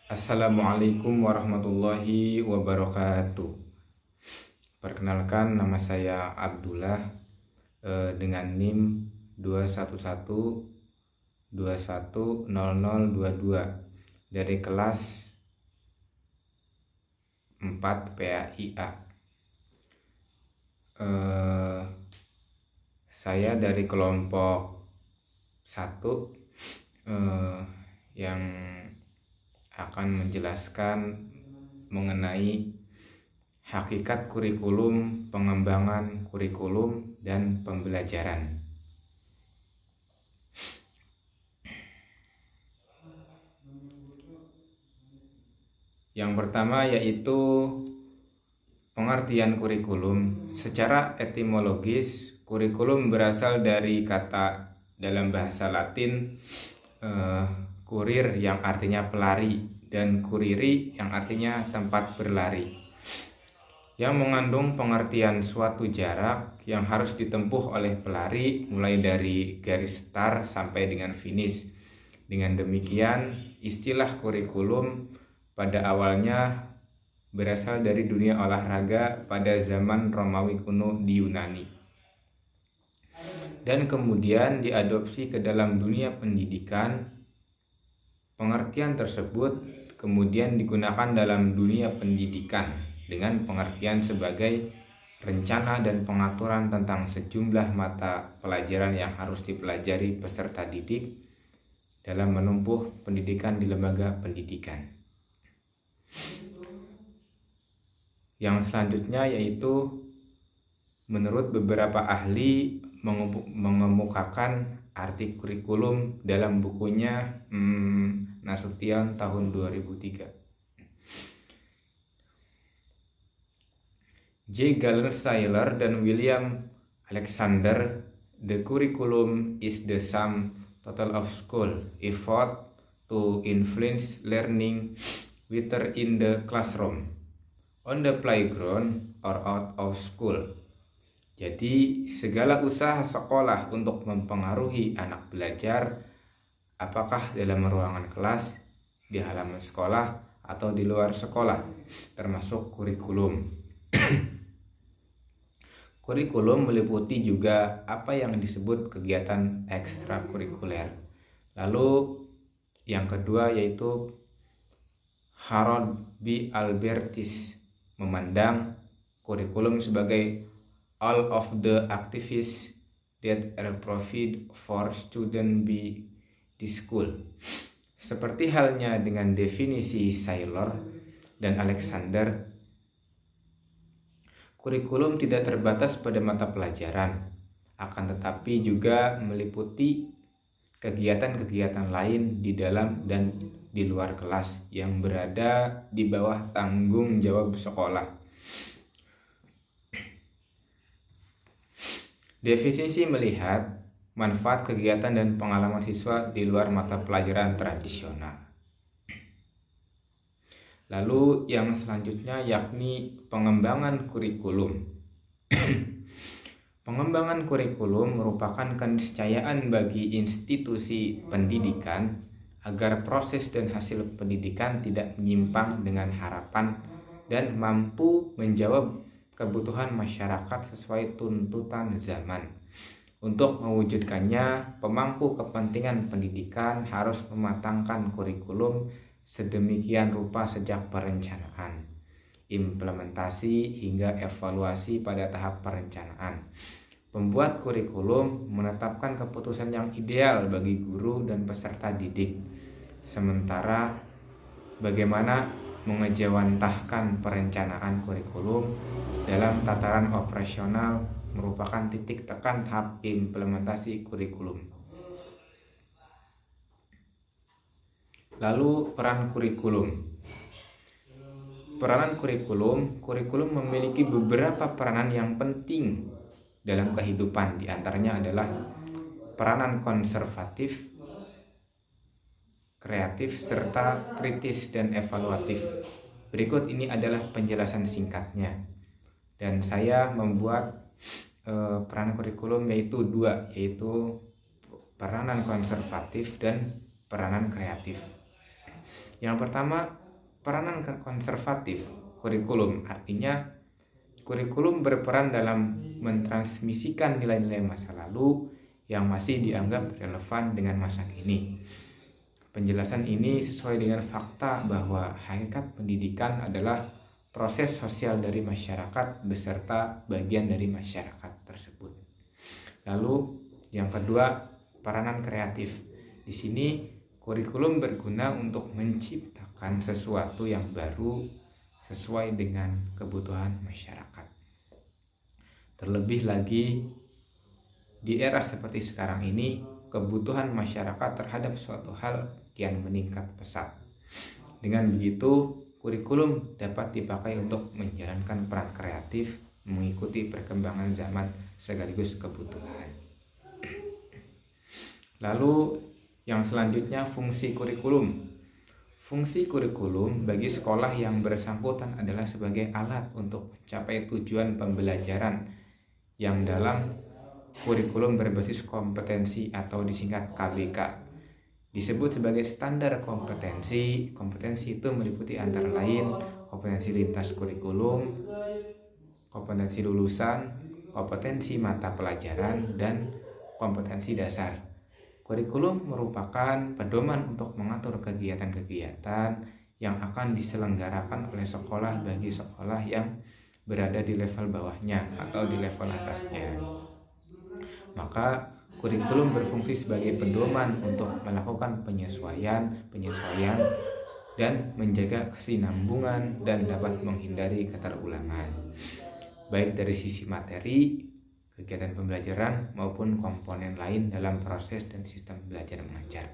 Assalamualaikum warahmatullahi wabarakatuh. Perkenalkan, nama saya Abdullah dengan NIM 211210022 dari kelas 4 PAIA. Saya dari kelompok 1 yang akan menjelaskan mengenai hakikat kurikulum, pengembangan kurikulum, dan pembelajaran. Yang pertama yaitu pengertian kurikulum. Secara etimologis, kurikulum berasal dari kata dalam bahasa Latin kurir yang artinya pelari dan kuriri yang artinya tempat berlari, yang mengandung pengertian suatu jarak yang harus ditempuh oleh pelari mulai dari garis start sampai dengan finish. Dengan demikian, istilah kurikulum pada awalnya berasal dari dunia olahraga pada zaman Romawi kuno di Yunani, dan kemudian diadopsi ke dalam dunia pendidikan. Pengertian tersebut kemudian digunakan dalam dunia pendidikan dengan pengertian sebagai rencana dan pengaturan tentang sejumlah mata pelajaran yang harus dipelajari peserta didik dalam menempuh pendidikan di lembaga pendidikan. Yang selanjutnya yaitu menurut beberapa ahli mengemukakan arti kurikulum dalam bukunya Nasution tahun 2003. J. Galen Sailer dan William Alexander, the curriculum is the sum total of school effort to influence learning, whether in the classroom, on the playground, or out of school. Jadi, segala usaha sekolah untuk mempengaruhi anak belajar, apakah dalam ruangan kelas, di halaman sekolah, atau di luar sekolah, termasuk kurikulum. Kurikulum meliputi juga apa yang disebut kegiatan ekstrakurikuler. Lalu yang kedua yaitu Harold B. Albertis memandang kurikulum sebagai all of the activities that are provided for student by di school. Seperti halnya dengan definisi Sailer dan Alexander, kurikulum tidak terbatas pada mata pelajaran, akan tetapi juga meliputi kegiatan-kegiatan lain di dalam dan di luar kelas yang berada di bawah tanggung jawab sekolah. Definisi melihat manfaat kegiatan dan pengalaman siswa di luar mata pelajaran tradisional. Lalu yang selanjutnya yakni pengembangan kurikulum. Pengembangan kurikulum merupakan keniscayaan bagi institusi pendidikan agar proses dan hasil pendidikan tidak menyimpang dengan harapan dan mampu menjawab kebutuhan masyarakat sesuai tuntutan zaman. Untuk mewujudkannya, pemangku kepentingan pendidikan harus mematangkan kurikulum sedemikian rupa sejak perencanaan, implementasi, hingga evaluasi pada tahap perencanaan. Pembuat kurikulum menetapkan keputusan yang ideal bagi guru dan peserta didik. Sementara bagaimana mengejawantahkan perencanaan kurikulum dalam tataran operasional merupakan titik tekan tahap implementasi kurikulum. Lalu peran kurikulum. Peranan kurikulum memiliki beberapa peranan yang penting dalam kehidupan. Di antaranya adalah peranan konservatif, kreatif, serta kritis dan evaluatif. Berikut ini adalah penjelasan singkatnya. Dan saya membuat peran kurikulum yaitu dua, yaitu peranan konservatif dan peranan kreatif. Yang pertama, peranan konservatif kurikulum, artinya kurikulum berperan dalam mentransmisikan nilai-nilai masa lalu yang masih dianggap relevan dengan masa kini. Penjelasan ini sesuai dengan fakta bahwa hakikat pendidikan adalah proses sosial dari masyarakat beserta bagian dari masyarakat tersebut. Lalu yang kedua, peranan kreatif. Di sini kurikulum berguna untuk menciptakan sesuatu yang baru sesuai dengan kebutuhan masyarakat. Terlebih lagi di era seperti sekarang ini, kebutuhan masyarakat terhadap suatu hal kian meningkat pesat. Dengan begitu, kurikulum dapat dipakai untuk menjalankan peran kreatif mengikuti perkembangan zaman sekaligus kebutuhan. Lalu yang selanjutnya, fungsi kurikulum. Fungsi kurikulum bagi sekolah yang bersangkutan adalah sebagai alat untuk mencapai tujuan pembelajaran yang dalam kurikulum berbasis kompetensi atau disingkat KBK. Disebut sebagai standar kompetensi. Kompetensi itu meliputi antara lain kompetensi lintas kurikulum, kompetensi lulusan, kompetensi mata pelajaran, dan kompetensi dasar. Kurikulum merupakan pedoman untuk mengatur kegiatan-kegiatan yang akan diselenggarakan oleh sekolah bagi sekolah yang berada di level bawahnya atau di level atasnya. Maka kurikulum berfungsi sebagai pedoman untuk melakukan penyesuaian dan menjaga kesinambungan dan dapat menghindari keterulangan, baik dari sisi materi, kegiatan pembelajaran maupun komponen lain dalam proses dan sistem belajar mengajar.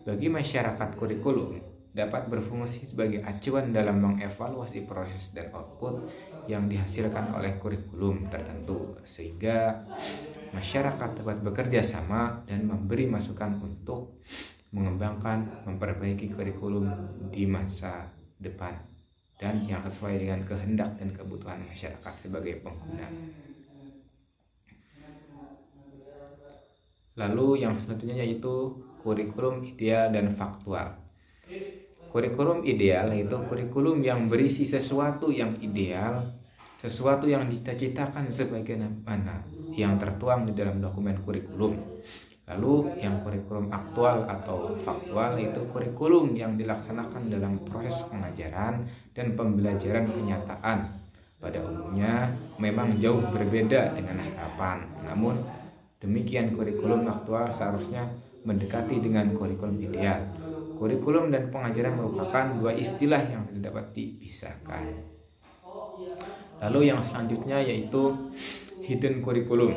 Bagi masyarakat, kurikulum dapat berfungsi sebagai acuan dalam mengevaluasi proses dan output yang dihasilkan oleh kurikulum tertentu, sehingga masyarakat dapat bekerja sama dan memberi masukan untuk mengembangkan, memperbaiki kurikulum di masa depan dan yang sesuai dengan kehendak dan kebutuhan masyarakat sebagai pengguna. Lalu yang selanjutnya yaitu kurikulum ideal dan faktual. Kurikulum ideal yaitu kurikulum yang berisi sesuatu yang ideal, sesuatu yang dicita-citakan sebagaimana yang tertuang di dalam dokumen kurikulum. Lalu yang kurikulum aktual atau faktual yaitu kurikulum yang dilaksanakan dalam proses pengajaran dan pembelajaran kenyataan. Pada umumnya memang jauh berbeda dengan harapan. Namun demikian, kurikulum aktual seharusnya mendekati dengan kurikulum ideal. Kurikulum dan pengajaran merupakan dua istilah yang tidak dapat dipisahkan. Lalu yang selanjutnya yaitu hidden curriculum.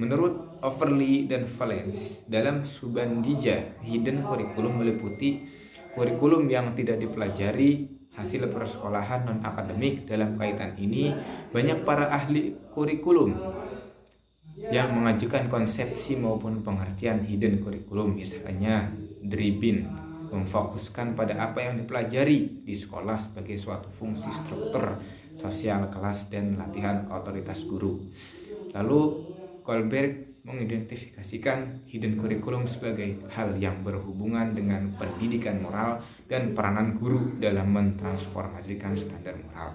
Menurut Overly dan Valens dalam Subandija, hidden curriculum meliputi kurikulum yang tidak dipelajari, hasil persekolahan non-akademik. Dalam kaitan ini, banyak para ahli kurikulum yang mengajukan konsepsi maupun pengertian hidden curriculum. Misalnya, Dribin memfokuskan pada apa yang dipelajari di sekolah sebagai suatu fungsi struktur sosial kelas dan latihan otoritas guru. Lalu Kohlberg mengidentifikasikan hidden curriculum sebagai hal yang berhubungan dengan pendidikan moral dan peranan guru dalam mentransformasikan standar moral.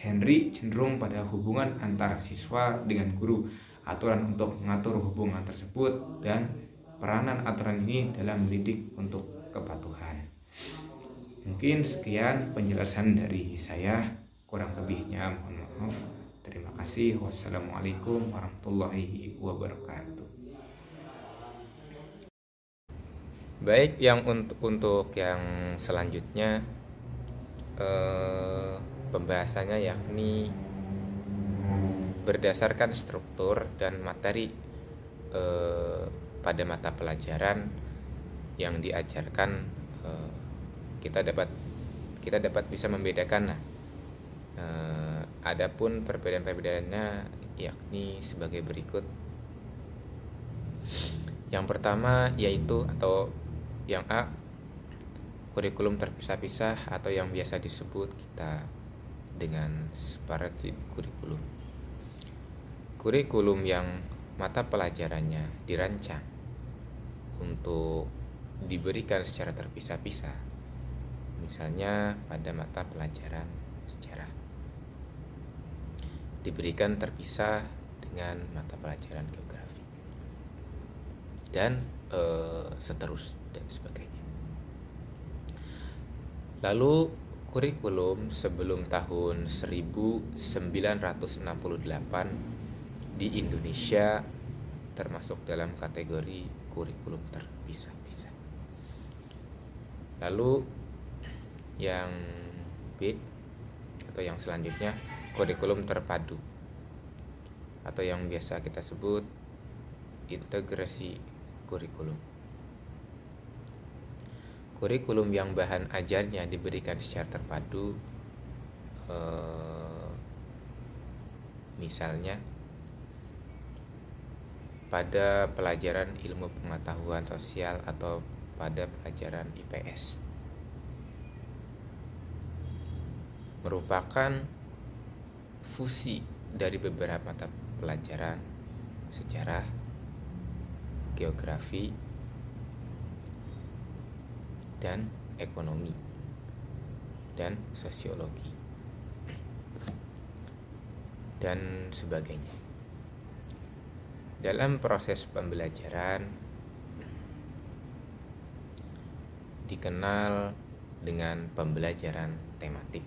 Henry cenderung pada hubungan antara siswa dengan guru, aturan untuk mengatur hubungan tersebut, dan peranan aturan ini dalam mendidik untuk kepatuhan. Mungkin sekian penjelasan dari saya, kurang lebihnya mohon maaf. Terima kasih. Wassalamualaikum warahmatullahi wabarakatuh. Baik, yang untuk yang selanjutnya pembahasannya yakni berdasarkan struktur dan materi pada mata pelajaran yang diajarkan, kita dapat bisa membedakan. Adapun perbedaan-perbedaannya yakni sebagai berikut. Yang pertama yaitu atau yang A, kurikulum terpisah-pisah atau yang biasa disebut kita dengan separated kurikulum. Kurikulum yang mata pelajarannya dirancang untuk diberikan secara terpisah-pisah Misalnya pada mata pelajaran sejarah diberikan terpisah dengan mata pelajaran geografi dan seterusnya dan sebagainya. Lalu kurikulum sebelum tahun 1968 di Indonesia termasuk dalam kategori kurikulum terpisah-pisah. Lalu yang B atau yang selanjutnya kurikulum terpadu atau yang biasa kita sebut integrasi kurikulum. Kurikulum yang bahan ajarnya diberikan secara terpadu, misalnya pada pelajaran ilmu pengetahuan sosial atau pada pelajaran IPS, merupakan fusi dari beberapa mata pelajaran sejarah, geografi, dan ekonomi, dan sosiologi, dan sebagainya. Dalam proses pembelajaran dikenal dengan pembelajaran tematik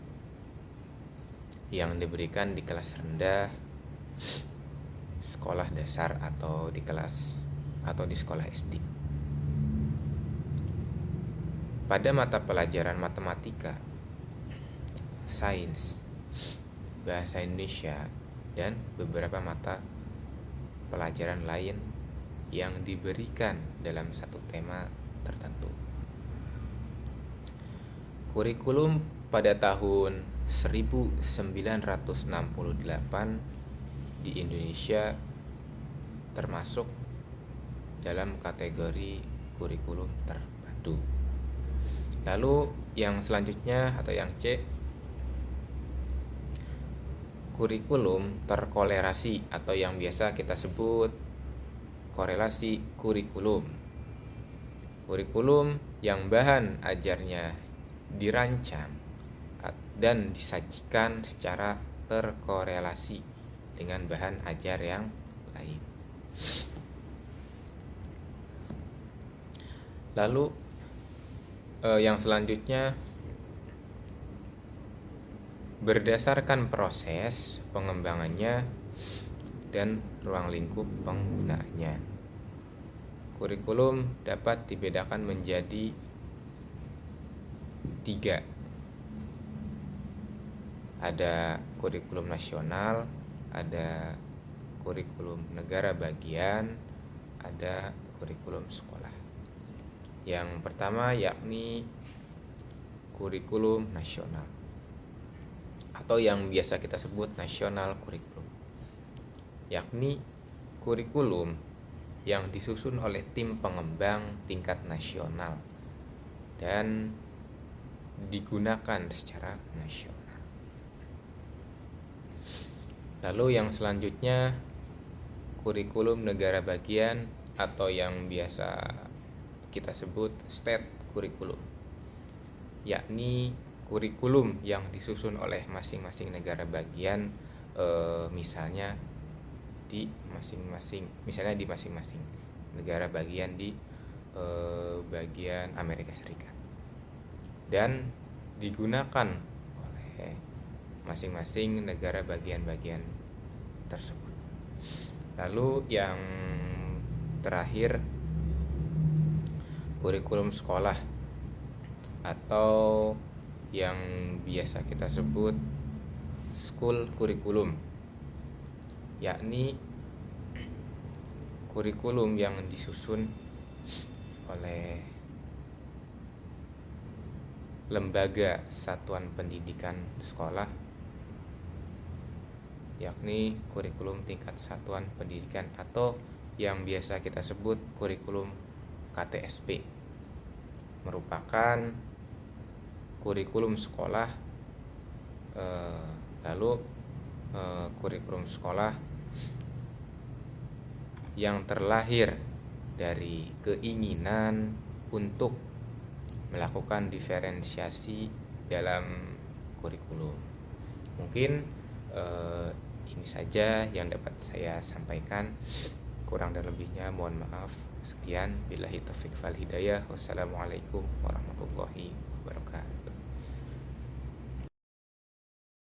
yang diberikan di kelas rendah, sekolah dasar atau di sekolah SD. Pada mata pelajaran matematika, sains, bahasa Indonesia, dan beberapa mata pelajaran lain yang diberikan dalam satu tema tertentu. Kurikulum pada tahun 1968 di Indonesia termasuk dalam kategori kurikulum terpadu. Lalu yang selanjutnya atau yang C, kurikulum terkolerasi atau yang biasa kita sebut korelasi kurikulum. Kurikulum yang bahan ajarnya dirancang dan disajikan secara terkorelasi dengan bahan ajar yang lain. Lalu yang selanjutnya, berdasarkan proses pengembangannya dan ruang lingkup penggunaannya, kurikulum dapat dibedakan menjadi 3. Ada kurikulum nasional, ada kurikulum negara bagian, ada kurikulum sekolah. Yang pertama yakni kurikulum nasional atau yang biasa kita sebut nasional kurikulum, yakni kurikulum yang disusun oleh tim pengembang tingkat nasional dan digunakan secara nasional. Lalu yang selanjutnya kurikulum negara bagian atau yang biasa kita sebut state kurikulum, yakni kurikulum yang disusun oleh masing-masing negara bagian, misalnya di masing-masing negara bagian di bagian Amerika Serikat, dan digunakan oleh masing-masing negara bagian-bagian tersebut. Lalu yang terakhir kurikulum sekolah atau yang biasa kita sebut school kurikulum, yakni kurikulum yang disusun oleh lembaga satuan pendidikan sekolah, yakni kurikulum tingkat satuan pendidikan atau yang biasa kita sebut kurikulum KTSP, merupakan kurikulum sekolah. Lalu kurikulum sekolah yang terlahir dari keinginan untuk melakukan diferensiasi dalam kurikulum. Mungkin ini saja yang dapat saya sampaikan. Kurang dan lebihnya mohon maaf. Sekian, billahi taufiq wal hidayah. Wassalamualaikum warahmatullahi wabarakatuh.